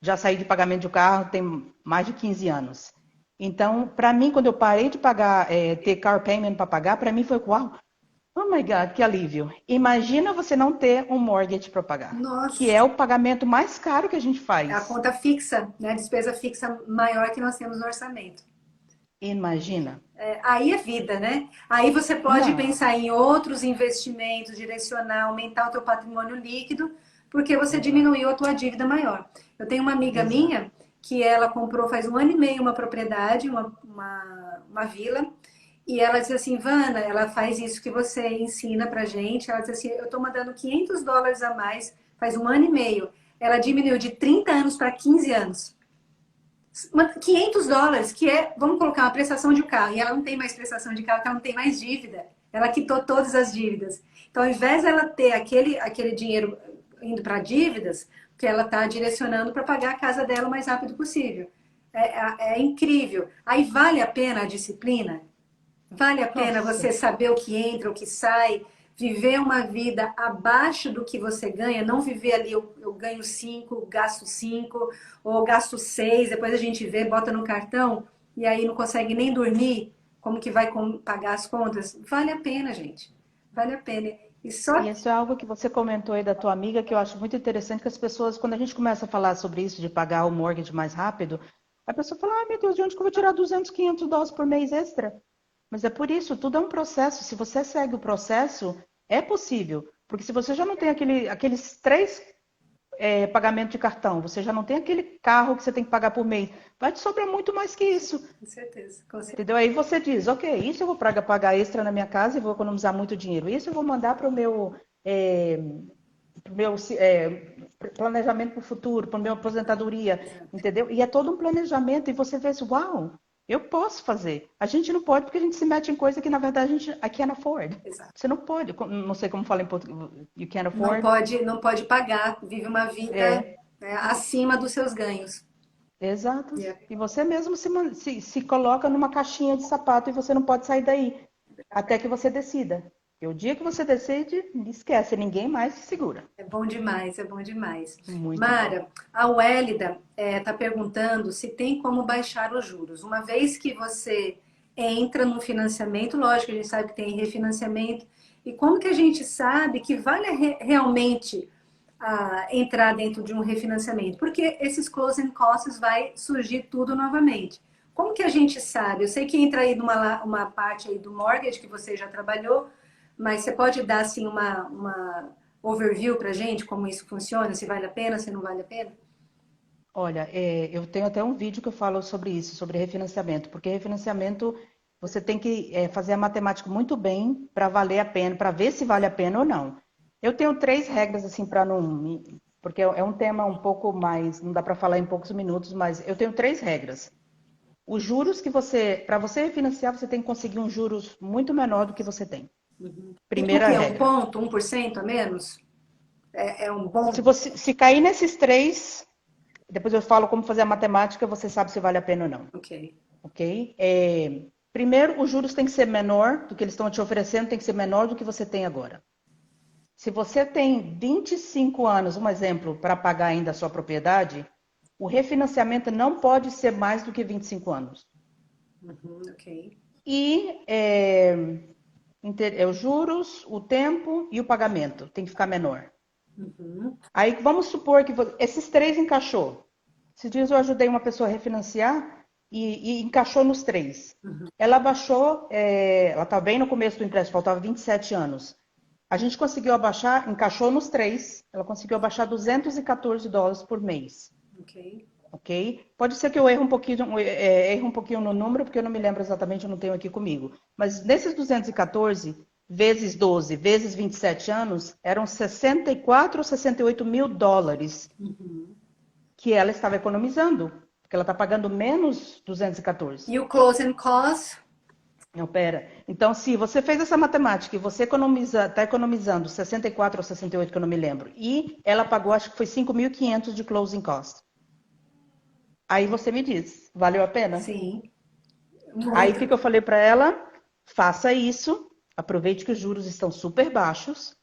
já saí de pagamento de carro tem mais de 15 anos. Então, para mim, quando eu parei de pagar, ter car payment para pagar, para mim foi uau, oh my God, que alívio. Imagina você não ter um mortgage para pagar, que é Nossa, o pagamento mais caro que a gente é a faz. conta fixa, né? A despesa fixa maior que nós temos no orçamento. Imagina. Aí é vida, né? Aí você pode Não. pensar em outros investimentos, direcionar, aumentar o teu patrimônio líquido, porque você Exato, diminuiu a tua dívida maior. Eu tenho uma amiga exato. minha que ela comprou faz um ano e meio uma propriedade, uma vila, e ela disse assim, Vana, ela faz isso que você ensina pra gente, ela disse assim, eu tô mandando US$ 500 a mais, faz um ano e meio. Ela diminuiu de 30 anos para 15 anos. US$ 500, que é, vamos colocar uma prestação de um carro, e ela não tem mais prestação de carro, porque ela não tem mais dívida. Ela quitou todas as dívidas. Então, ao invés dela ter aquele dinheiro indo para dívidas, que ela está direcionando para pagar a casa dela o mais rápido possível. É incrível. Aí vale a pena a disciplina? Vale a pena Nossa. você saber o que entra, o que sai, viver uma vida abaixo do que você ganha, não viver ali, eu ganho 5, gasto 5, ou gasto 6, depois a gente vê, bota no cartão, e aí não consegue nem dormir, como que vai pagar as contas? Vale a pena, gente. Vale a pena. E E só isso é algo que você comentou aí da tua amiga, que eu acho muito interessante, que as pessoas, quando a gente começa a falar sobre isso, de pagar o mortgage mais rápido, a pessoa fala, ah, meu Deus, de onde que eu vou tirar 200, US$ 500 por mês extra? Mas é por isso, tudo é um processo. Se você segue o processo, é possível. Porque se você já não tem aqueles 3 pagamentos de cartão, você já não tem aquele carro que você tem que pagar por mês, vai te sobrar muito mais que isso. com certeza, com certeza. Entendeu? Aí você diz, ok, isso eu vou pagar extra na minha casa e vou economizar muito dinheiro. Isso eu vou mandar para o é, meu planejamento para o futuro, para a minha aposentadoria, entendeu? E é todo um planejamento e você vê assim, uau, Eu posso fazer. A gente não pode porque a gente se mete em coisa que, na verdade, a gente I can't afford. Exato. Você não pode. Não sei como fala em português. You can't Não afford. pode, não pode pagar, vive uma vida, É, né, acima dos seus ganhos. exato. Yeah. E você mesmo se coloca numa caixinha de sapato e você não pode sair daí. Até que você decida. E o dia que você decide, esquece. Ninguém mais te segura. É bom demais, é bom demais. Muito bom. Mara, a Wélida está perguntando se tem como baixar os juros. Uma vez que você entra no financiamento, lógico, a gente sabe que tem refinanciamento, e como que a gente sabe que vale realmente entrar dentro de um refinanciamento? Porque esses closing costs vai surgir tudo novamente. Como que a gente sabe? Eu sei que entra aí numa uma parte aí do mortgage que você já trabalhou, mas você pode dar assim uma overview para a gente, como isso funciona, se vale a pena, se não vale a pena? Olha, eu tenho até um vídeo que eu falo sobre isso, sobre refinanciamento, porque refinanciamento você tem que fazer a matemática muito bem para valer a pena, para ver se vale a pena ou não. Eu tenho três regras assim para não, porque é um tema um pouco mais, não dá para falar em poucos minutos, mas eu tenho três regras. Os juros que para você refinanciar, você tem que conseguir um juros muito menor do que você tem. Tipo o Primeira quê? Um regra. ponto, 1% a menos? É um Se bom? você se cair nesses três, depois eu falo como fazer a matemática, você sabe se vale a pena ou não. Ok. Ok? Primeiro, os juros têm que ser menor do que eles estão te oferecendo, tem que ser menor do que você tem agora. Se você tem 25 anos, um exemplo, para pagar ainda a sua propriedade, o refinanciamento não pode ser mais do que 25 anos. Uhum, ok. E os juros, o tempo e o pagamento tem que ficar menor. Uhum, Aí vamos supor que esses três encaixou. Esses dias eu ajudei uma pessoa a refinanciar e encaixou nos três. Ela baixou, ela estava bem no começo do empréstimo, faltava 27 anos. A gente conseguiu abaixar, encaixou nos três, ela conseguiu abaixar $214 por mês. ok. Ok? Pode ser que eu erre um pouquinho no número, porque eu não me lembro exatamente, eu não tenho aqui comigo. Mas nesses 214 vezes 12 vezes 27 anos, eram 64 ou 68 mil dólares Uhum. que ela estava economizando, porque ela está pagando menos 214. E o closing cost? Não, pera. Então, se você fez essa matemática e você está economizando 64 ou 68, que eu não me lembro, e ela pagou, acho que foi 5.500 de closing cost. Aí você me diz, valeu a pena? Sim, Aí o muito. que eu falei para ela? Faça isso, aproveite que os juros estão super baixos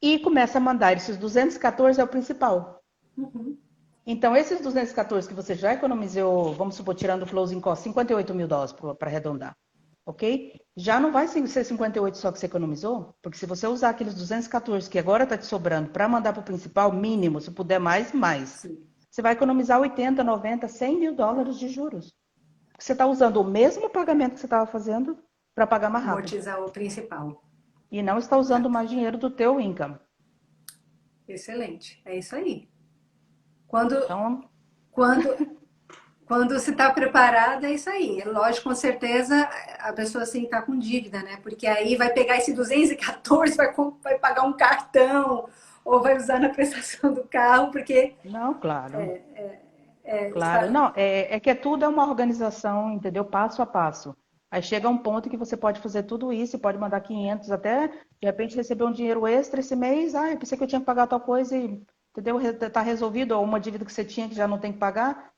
e começa a mandar. Esses 214 é o principal. Uhum. Então, esses 214 que você já economizou, vamos supor, tirando o closing cost, 58 mil dólares para arredondar, ok? Já não vai ser 58 só que você economizou, porque se você usar aqueles 214 que agora está te sobrando para mandar para o principal, mínimo, se puder mais, mais. Sim. Você vai economizar 80, 90, 100 mil dólares de juros. Porque você está usando o mesmo pagamento que você estava fazendo para pagar mais rápido. Amortizar o principal. E não está usando Exato. mais dinheiro do teu income. Excelente. É isso aí. Quando, Então, quando, quando se está preparada, é isso aí. É lógico, com certeza, a pessoa assim está com dívida, né? Porque aí vai pegar esse 214, vai pagar um cartão, ou vai usar na prestação do carro, porque não, claro. Claro, está. não, é que tudo é uma organização, entendeu? Passo a passo. Aí chega um ponto que você pode fazer tudo isso, pode mandar 500 até, de repente receber um dinheiro extra esse mês, eu pensei que eu tinha que pagar tal coisa e, entendeu? Tá resolvido, ou uma dívida que você tinha que já não tem que pagar,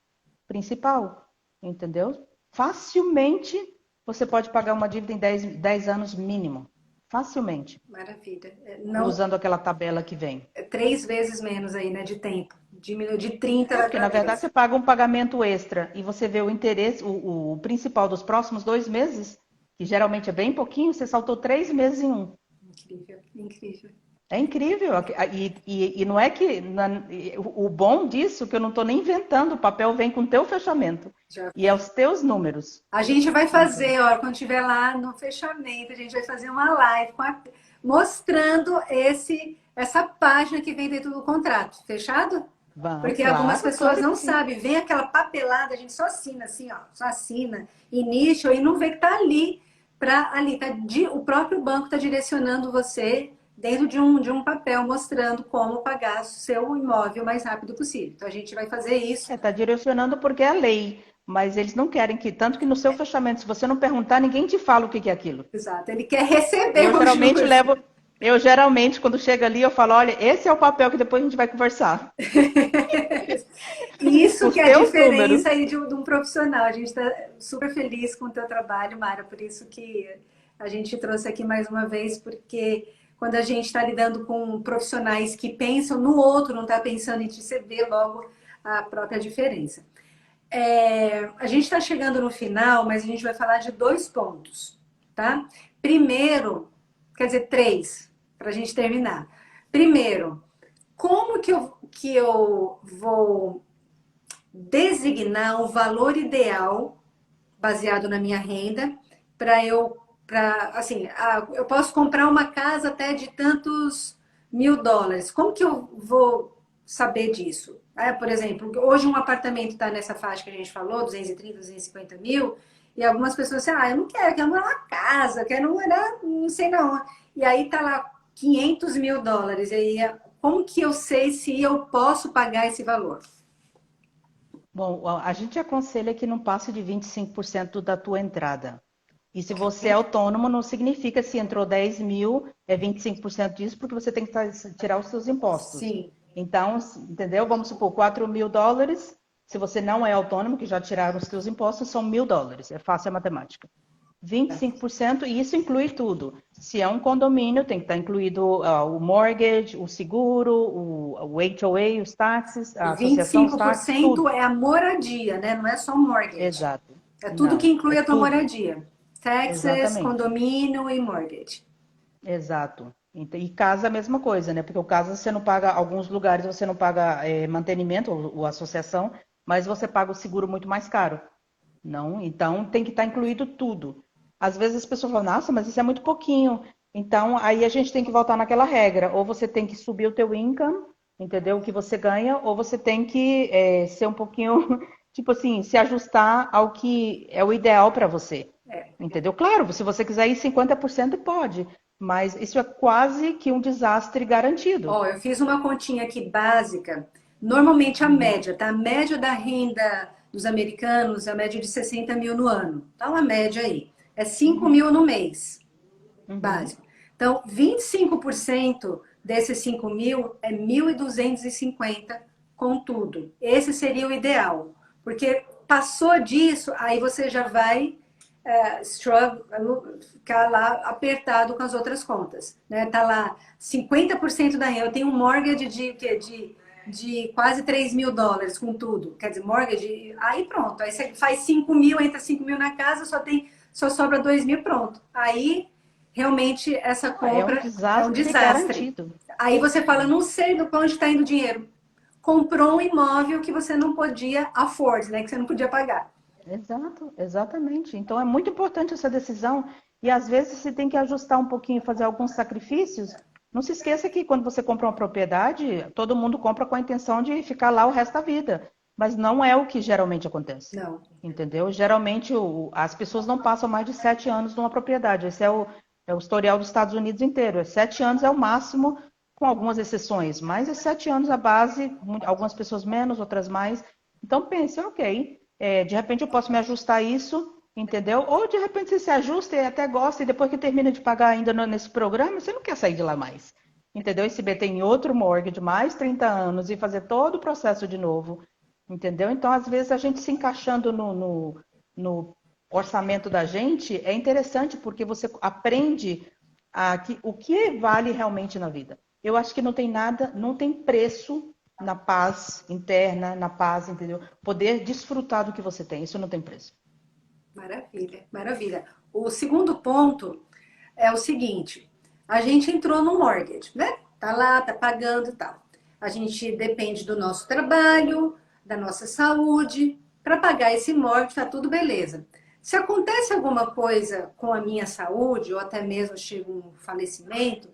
principal, entendeu? Facilmente você pode pagar uma dívida em 10 anos mínimo, facilmente, Maravilha. Não, usando aquela tabela que vem. 3 vezes menos aí, né, de tempo. Diminuiu de 30 vai Porque para na verdade 10. você paga um pagamento extra e você vê o interesse, o principal dos próximos 2 meses, que geralmente é bem pouquinho, você saltou 3 meses em um. Incrível, incrível. É incrível. E não é que. O bom disso é que eu não estou nem inventando, o papel vem com o teu fechamento. Já E é os teus números. A gente vai Entendeu? fazer, ó, quando estiver lá no fechamento, a gente vai fazer uma live mostrando essa página que vem dentro do contrato. Fechado? Vamos, Porque algumas claro, pessoas claro que não sim. sabem, vem aquela papelada, a gente só assina assim, ó, só assina, início, e não vê que tá ali, o próprio banco está direcionando você dentro de um papel, mostrando como pagar seu imóvel o mais rápido possível. Então a gente vai fazer isso. Está direcionando porque é a lei. mas eles não querem que, tanto que no seu fechamento, se você não perguntar, ninguém te fala o que que é aquilo. Exato, ele quer receber Eu o geralmente juros. levo, eu geralmente, quando chega ali, eu falo, olha, esse é o papel que depois a gente vai conversar. Isso Os que é a teus números. diferença aí de um profissional. A gente está super feliz com o teu trabalho, Mara, por isso que a gente trouxe aqui mais uma vez, porque quando a gente está lidando com profissionais que pensam no outro, não está pensando em ti, você vê logo a própria diferença. A gente está chegando no final, mas a gente vai falar de 2 pontos, tá? Primeiro, quer dizer, 3, para a gente terminar. Primeiro, como que eu vou designar o valor ideal baseado na minha renda para assim, eu posso comprar uma casa até de tantos mil dólares. Como que eu vou saber disso? Por exemplo, hoje um apartamento está nessa faixa que a gente falou, 230, 250 mil, e algumas pessoas dizem, eu não quero morar na casa, eu quero morar, não sei não. E aí tá lá 500 mil dólares. E aí, como que eu sei se eu posso pagar esse valor? Bom, a gente aconselha que não passe de 25% da tua entrada. E se você é autônomo, não significa se entrou 10 mil, é 25% disso, porque você tem que tirar os seus impostos. Sim. Então, entendeu? Vamos supor, 4 mil dólares. Se você não é autônomo, que já tiraram os seus impostos, são 1.000 dólares. É fácil a matemática. 25%, e isso inclui tudo. Se é um condomínio, tem que estar incluído o mortgage, o seguro, o HOA, os táxis, a vinte e associação, os cinco por táxis, cento tudo. é a moradia, né? Não é só mortgage. Exato. É tudo que Não, é inclui a tua tudo. moradia. Taxes, Exatamente. condomínio e mortgage. Exato. E casa a mesma coisa, né? Porque o casa você não paga, alguns lugares você não paga mantenimento ou associação, mas você paga o seguro muito mais caro. Não, então tem que estar incluído tudo. Às vezes as pessoas falam, nossa, mas isso é muito pouquinho. Então aí a gente tem que voltar naquela regra. Ou você tem que subir o teu income, entendeu? O que você ganha, ou você tem que ser um pouquinho, tipo assim, se ajustar ao que é o ideal para você. Entendeu? Claro, se você quiser ir 50% pode, mas isso é quase que um desastre garantido. Ó, eu fiz uma continha aqui básica. Normalmente a Uhum, média, tá? A média da renda dos americanos é a média de 60 mil no ano. Tá uma média aí. É 5 uhum, mil no mês, uhum. básico. Então, 25% desses 5 mil é 1.250 com tudo. Esse seria o ideal. Porque passou disso, aí você já vai ficar lá apertado com as outras contas. Né? Tá lá 50% da renda. Eu tenho um mortgage de quase 3 mil dólares com tudo. Quer dizer, mortgage, aí pronto. Aí você faz 5 mil, entra 5 mil na casa, só sobra 2 mil, pronto. Aí realmente essa É um compra é um desastre desastre. garantido. Aí você fala, não sei do onde está indo o dinheiro. Comprou um imóvel que você não podia afford, né? Que você não podia pagar. Exato, exatamente. Então é muito importante essa decisão e às vezes você tem que ajustar um pouquinho, fazer alguns sacrifícios. Não se esqueça que quando você compra uma propriedade, todo mundo compra com a intenção de ficar lá o resto da vida, mas não é o que geralmente acontece. Não. Entendeu? Geralmente as pessoas não passam mais de 7 anos numa propriedade. Esse é o historial dos Estados Unidos inteiro. 7 anos é o máximo, com algumas exceções, mas é 7 anos a base, algumas pessoas menos, outras mais. Então pense, ok. De repente eu posso me ajustar a isso, entendeu? Ou de repente você se ajusta e até gosta, e depois que termina de pagar ainda nesse programa, você não quer sair de lá mais. Entendeu? E se meter em outro mortgage mais 30 anos e fazer todo o processo de novo. Entendeu? Então, às vezes, a gente se encaixando no orçamento da gente é interessante porque você aprende o que vale realmente na vida. Eu acho que não tem nada, não tem preço na paz interna, na paz, entendeu? Poder desfrutar do que você tem, isso não tem preço. Maravilha, maravilha. O segundo ponto é o seguinte: a gente entrou no mortgage, né? Tá lá, tá pagando e tal. A gente depende do nosso trabalho, da nossa saúde. Para pagar esse mortgage, tá tudo beleza. Se acontece alguma coisa com a minha saúde, ou até mesmo chega um falecimento,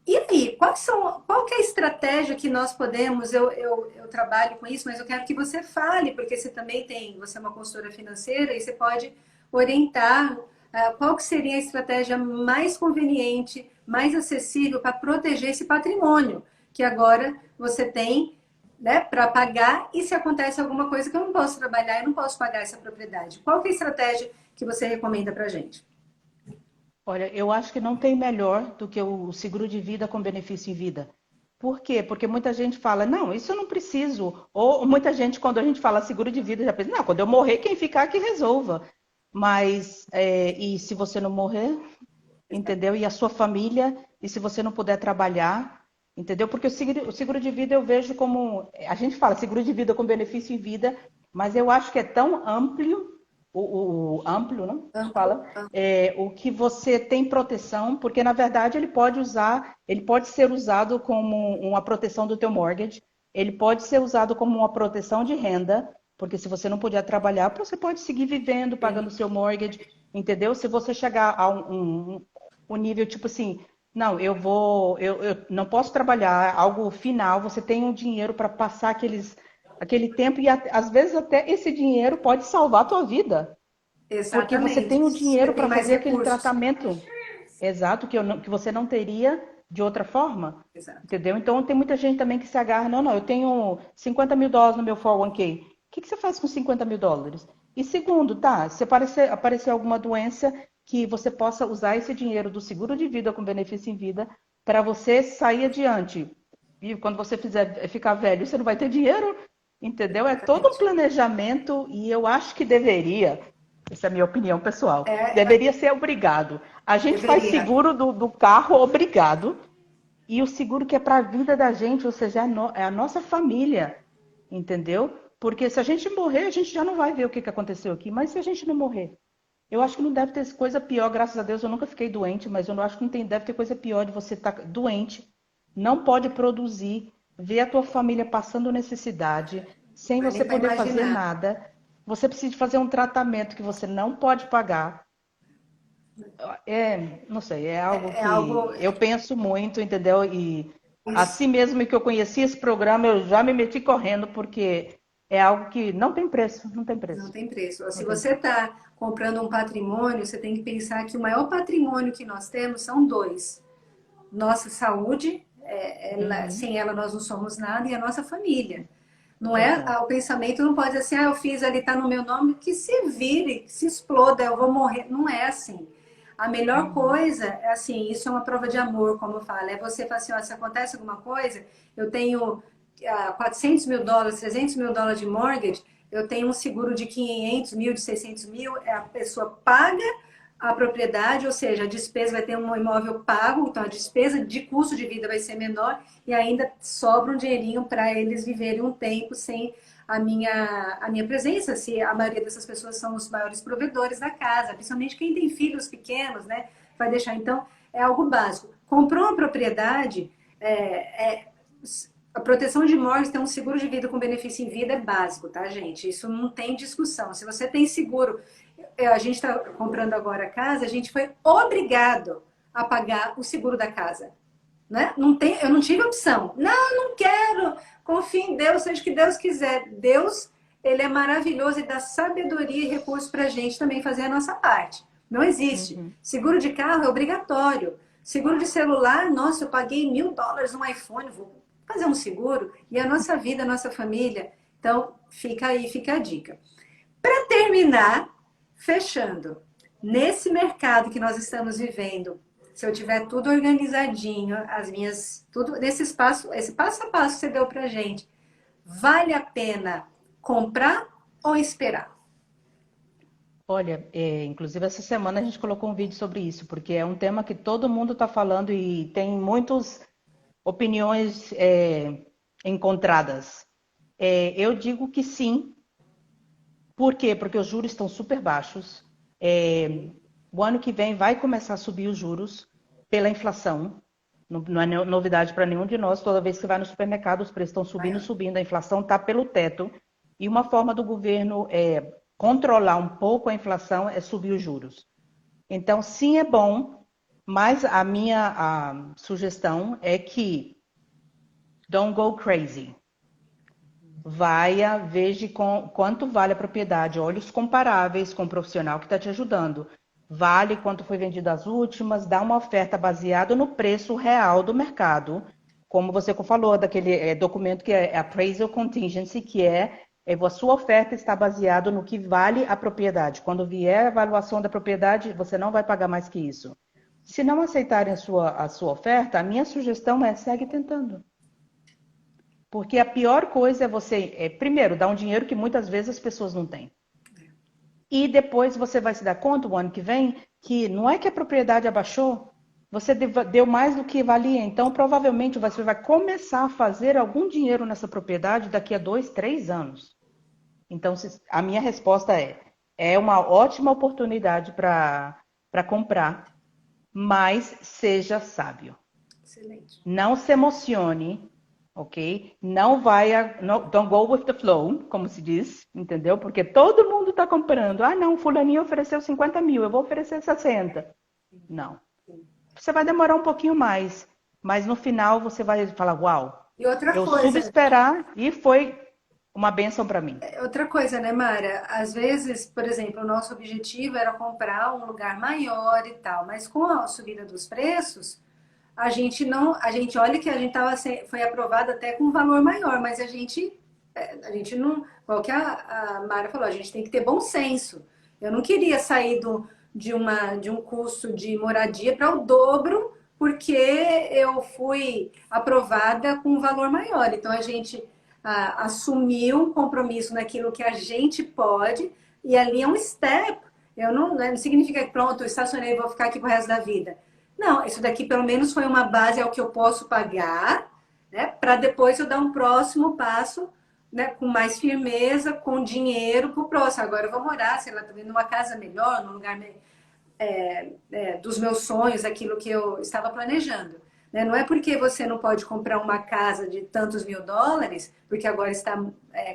e aí, qual que é a estratégia que nós podemos? Eu trabalho com isso, mas eu quero que você fale, porque você é uma consultora financeira e você pode orientar qual que seria a estratégia mais conveniente, mais acessível para proteger esse patrimônio que agora você tem. né, para pagar, e se acontece alguma coisa que eu não posso trabalhar, eu não posso pagar essa propriedade. Qual que é a estratégia que você recomenda para gente? Olha, eu acho que não tem melhor do que o seguro de vida com benefício em vida. Por quê? Porque muita gente fala, não, isso eu não preciso. Ou muita gente, quando a gente fala seguro de vida, já pensa, não, quando eu morrer, quem ficar que resolva. Mas, e se você não morrer, entendeu? E a sua família, e se você não puder trabalhar, entendeu? Porque o seguro de vida eu vejo como, a gente fala seguro de vida com benefício em vida, mas eu acho que é tão amplo, o amplo, não? Fala, Amplo, amplo. o que você tem proteção, porque na verdade ele pode ser usado como uma proteção do teu mortgage, ele pode ser usado como uma proteção de renda, porque se você não puder trabalhar, você pode seguir vivendo, pagando o seu mortgage, entendeu? Se você chegar a o nível tipo assim, não, eu não posso trabalhar algo final, você tem um dinheiro para passar aquele tempo e às vezes até esse dinheiro pode salvar a tua vida, porque você Exatamente. tem o Você dinheiro tem para mais fazer aquele recursos. tratamento exato que você não teria de outra forma, Exato. entendeu? Então tem muita gente também que se agarra, não, eu tenho US$ 50.000 no meu 401k. O que você faz com US$ 50.000? E segundo, tá, se aparecer alguma doença, que você possa usar esse dinheiro do seguro de vida com benefício em vida para você sair adiante. E quando você ficar velho, você não vai ter dinheiro, entendeu? É todo um Exatamente. planejamento e eu acho que deveria, essa é a minha opinião pessoal, É, deveria ser obrigado. A gente faz deveria. seguro do carro obrigado e o seguro que é para a vida da gente, ou seja, é a nossa família, entendeu? Porque se a gente morrer, a gente já não vai ver o que aconteceu aqui, mas se a gente não morrer? Eu acho que não deve ter coisa pior, graças a Deus eu nunca fiquei doente, mas eu não acho que não tem, deve ter coisa pior de você estar doente, não pode produzir, ver a tua família passando necessidade, sem Não é você nem para poder fazer imaginar. nada. Você precisa fazer um tratamento que você não pode pagar. Não sei, é algo É algo. que eu penso muito, entendeu? E Isso assim mesmo que eu conheci esse programa, eu já me meti correndo, porque é algo que não tem preço, não tem não preço, tem preço. não Se tem você preço. está comprando um patrimônio, você tem que pensar que o maior patrimônio que nós temos são dois: nossa saúde, Uhum, sem ela nós não somos nada, e a nossa família. Não é, exato. o pensamento não pode ser assim, eu fiz ali, tá no meu nome, que se vire, que se exploda, eu vou morrer. Não é assim. A melhor Uhum. coisa é assim, isso é uma prova de amor, como eu falo, é você falar assim, ó, se acontece alguma coisa, eu tenho US$ 400.000, US$ 300.000 de mortgage, eu tenho um seguro de 500.000, de 600.000, a pessoa paga a propriedade, ou seja, a despesa vai ter um imóvel pago, então a despesa de custo de vida vai ser menor e ainda sobra um dinheirinho para eles viverem um tempo sem a minha presença, se a maioria dessas pessoas são os maiores provedores da casa, principalmente quem tem filhos pequenos, né? Vai deixar, então, é algo básico. Comprou uma propriedade, a proteção de morte tem um seguro de vida com benefício em vida é básico, tá, gente? Isso não tem discussão. Se você tem seguro, a gente está comprando agora a casa, a gente foi obrigado a pagar o seguro da casa. Né? Não tem, eu não tive opção. Não, não quero. Confie em Deus, seja o que Deus quiser. Deus, ele é maravilhoso e dá sabedoria e recursos para a gente também fazer a nossa parte. Não existe. Uhum. Seguro de carro é obrigatório. Seguro de celular, nossa, eu paguei US$ 1.000 no iPhone, vou fazer um seguro. E a nossa vida, a nossa família. Então, fica aí, fica a dica. Para terminar, fechando, nesse mercado que nós estamos vivendo, se eu tiver tudo organizadinho, as minhas, tudo nesse espaço, esse passo a passo que você deu para gente, vale a pena comprar ou esperar? Olha, inclusive essa semana a gente colocou um vídeo sobre isso, porque é um tema que todo mundo está falando e tem muitas opiniões encontradas. Eu digo que sim. Por quê? Porque os juros estão super baixos. O ano que vem vai começar a subir os juros pela inflação. Não é novidade para nenhum de nós. Toda vez que vai no supermercado, os preços estão subindo, Maior. subindo. A inflação está pelo teto. E uma forma do governo controlar um pouco a inflação é subir os juros. Então, sim, é bom, mas a minha sugestão é que don't go crazy. Veja quanto vale a propriedade, olhos comparáveis com o profissional que está te ajudando. Vale quanto foi vendido as últimas, dá uma oferta baseada no preço real do mercado. como você falou, daquele documento que é Appraisal Contingency, que a sua oferta está baseada no que vale a propriedade. Quando vier a avaliação da propriedade, você não vai pagar mais que isso. Se não aceitarem a sua oferta, a minha sugestão é segue tentando. Porque a pior coisa é você, primeiro, dar um dinheiro que muitas vezes as pessoas não têm. E depois você vai se dar conta, o ano que vem, que não é que a propriedade abaixou, você deu mais do que valia. Então, provavelmente, você vai começar a fazer algum dinheiro nessa propriedade daqui a 2, 3 anos. Então, a minha resposta é uma ótima oportunidade para comprar, mas seja sábio. Excelente. Não se emocione, ok? Don't go with the flow, como se diz, entendeu? Porque todo mundo está comprando. Ah, não, fulaninho ofereceu 50 mil, eu vou oferecer 60. Não. Você vai demorar um pouquinho mais, mas no final você vai falar, uau, E outra eu coisa, soube esperar e foi uma bênção para mim. outra coisa, né, Mara? Às vezes, por exemplo, o nosso objetivo era comprar um lugar maior e tal, mas com a subida dos preços, a gente não, a gente olha que a gente foi aprovado até com um valor maior, mas a gente não, igual que a Mara falou, a gente tem que ter bom senso. Eu não queria sair de um custo de moradia para o dobro, porque eu fui aprovada com um valor maior. Então a gente assumiu um compromisso naquilo que a gente pode, e ali é um step. Eu não, né, não significa que pronto, eu estacionei e vou ficar aqui pro resto da vida. Não, isso daqui pelo menos foi uma base ao que eu posso pagar, né, para depois eu dar um próximo passo, né, com mais firmeza, com dinheiro para o próximo. Agora eu vou morar, sei lá, também numa casa melhor, num lugar dos meus sonhos, aquilo que eu estava planejando. Né? Não é porque você não pode comprar uma casa de tantos mil dólares, porque agora está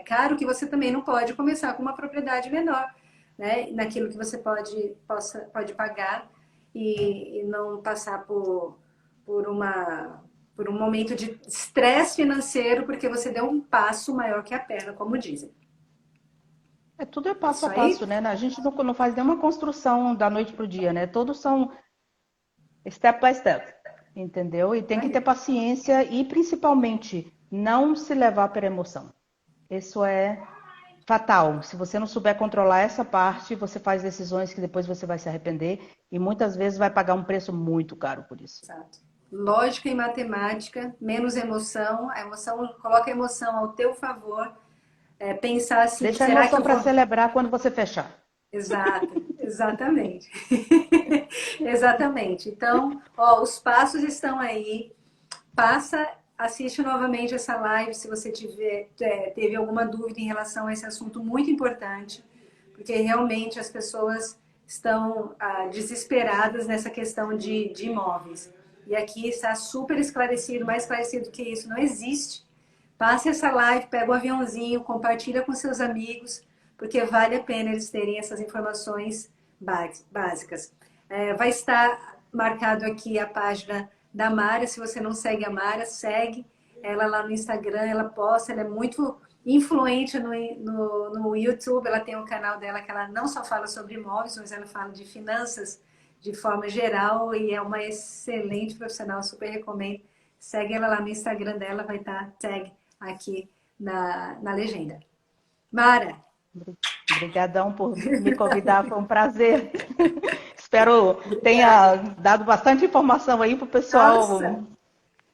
caro, que você também não pode começar com uma propriedade menor, né? Naquilo que você pode pagar e não passar por um momento de estresse financeiro, porque você deu um passo maior que a perna, como dizem. Tudo é passo Isso a aí, passo, né? A gente não faz nenhuma construção da noite para o dia, né? Todos são step by step, entendeu? E tem que ter paciência e, principalmente, não se levar pela emoção. Isso é fatal. Se você não souber controlar essa parte, você faz decisões que depois você vai se arrepender e muitas vezes vai pagar um preço muito caro por isso. exato. Lógica e matemática, menos emoção. A emoção, coloca a emoção ao teu favor. Pensar assim, Deixa a será que emoção eu para vou... celebrar quando você fechar. Exato, exatamente. Exatamente. Então, ó, os passos estão aí. Passa, assiste novamente essa live se você teve alguma dúvida em relação a esse assunto muito importante, porque realmente as pessoas estão desesperadas nessa questão de imóveis. E aqui está super esclarecido, mais esclarecido que isso não existe. Passe essa live, pega o aviãozinho, compartilha com seus amigos, porque vale a pena eles terem essas informações básicas. Vai estar marcado aqui a página da Mara. Se você não segue a Mara, segue ela lá no Instagram, ela posta, ela é muito influente no YouTube, ela tem um canal dela que ela não só fala sobre imóveis, mas ela fala de finanças de forma geral e é uma excelente profissional, super recomendo. Segue ela lá no Instagram dela, vai estar tag aqui na legenda. Mara, Obrigadão por me convidar, foi um prazer. Espero tenha dado bastante informação aí para o pessoal nossa,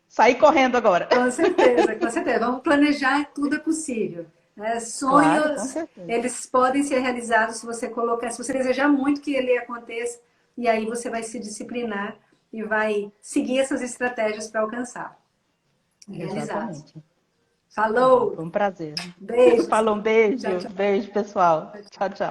sair correndo agora. com certeza, com certeza. Vamos planejar, tudo é possível. Claro, com Sonhos, certeza. eles podem ser realizados se você colocar, se você desejar muito que ele aconteça, e aí você vai se disciplinar e vai seguir essas estratégias para alcançar. Realizados. Exatamente. Tá bom, Falou! foi um prazer. Beijos! Falou, um beijo. Tchau, tchau. Beijo, pessoal. Tchau, tchau.